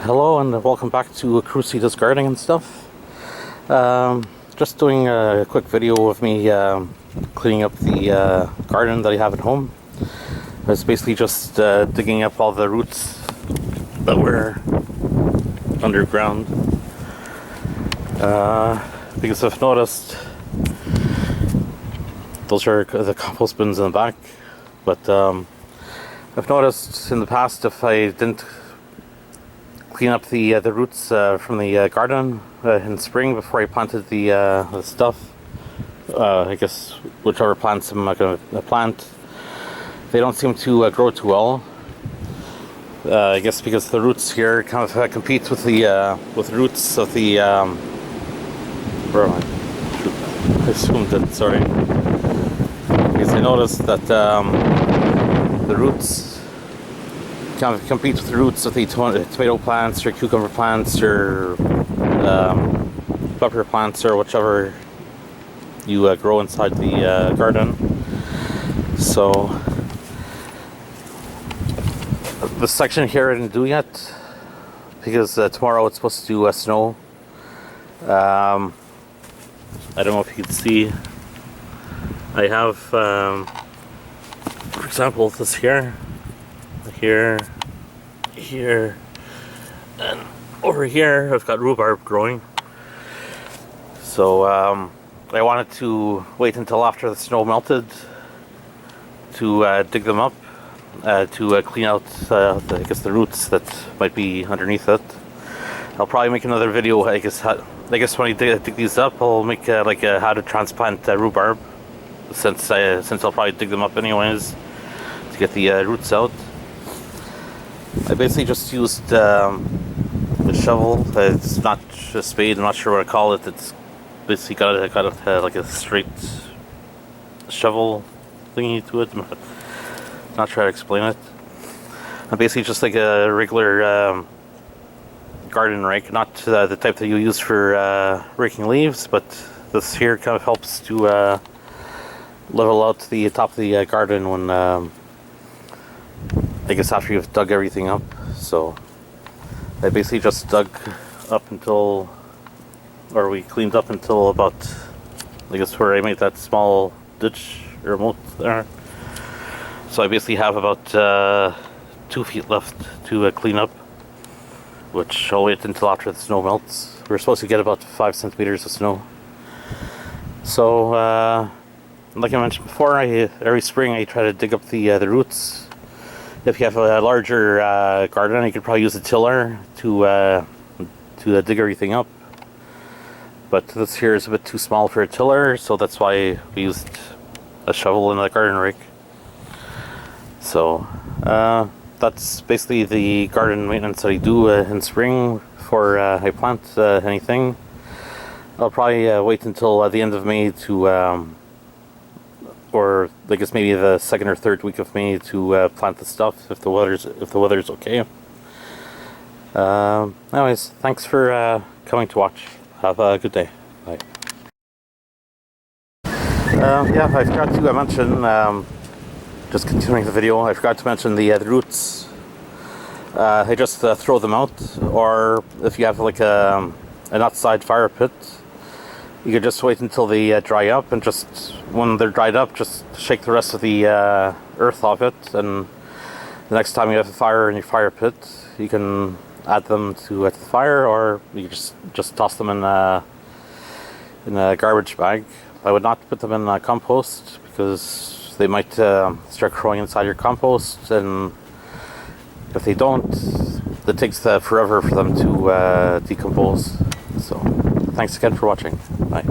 Hello and welcome back to Krucy does gardening and stuff. Just doing a quick video of me cleaning up the garden that I have at home. It's basically just digging up all the roots that were underground. Because I've noticed those are the compost bins in the back, but I've noticed in the past if I didn't clean up the roots from the garden in spring before I planted the stuff, I guess whichever plants I'm going to plant, they don't seem to grow too well. I guess because the roots here kind of compete with the roots of the where am I? I zoomed in, sorry. Because I noticed that the roots kind of compete with the roots of the tomato plants or cucumber plants or pepper plants or whichever you grow inside the garden. So the section here I didn't do yet because tomorrow it's supposed to snow. I don't know if you can see. I have, for example, this here, and over here I've got rhubarb growing. So I wanted to wait until after the snow melted to dig them up, to clean out I guess the roots that might be underneath it. I'll probably make another video. I guess when I dig these up, I'll make like how to transplant rhubarb, since I'll probably dig them up anyways to get the roots out. I basically just used a shovel. It's not a spade. I'm not sure what I call it. It's basically got like a straight shovel thingy to it. I'm not sure how to explain it. I'm basically just like a regular garden rake, not the type that you use for raking leaves, but this here kind of helps to level out the top of the garden when I guess after you've dug everything up. So I basically just dug up until, or we cleaned up until about, I guess where I made that small ditch or moat there. So I basically have about 2 feet left to clean up, which I'll wait until after the snow melts. We're supposed to get about 5 centimeters of snow. So, like I mentioned before, every spring I try to dig up the roots. If you have a larger garden, you could probably use a tiller to dig everything up. But this here is a bit too small for a tiller, so that's why we used a shovel and a garden rake. So, that's basically the garden maintenance that I do in spring before I plant anything. I'll probably wait until the end of May to, or I guess maybe the 2nd or 3rd week of May to plant the stuff if the weather's okay. Anyways, thanks for coming to watch. Have a good day. Bye. Yeah, I forgot to mention. Just continuing the video, I forgot to mention the roots. I just throw them out, or if you have like an outside fire pit, you could just wait until they dry up, and just when they're dried up, just shake the rest of the earth off it, and the next time you have a fire in your fire pit, you can add them to the fire, or you just toss them in a garbage bag. I would not put them in compost because they might start growing inside your compost, and if they don't, it takes forever for them to decompose. So thanks again for watching. Bye.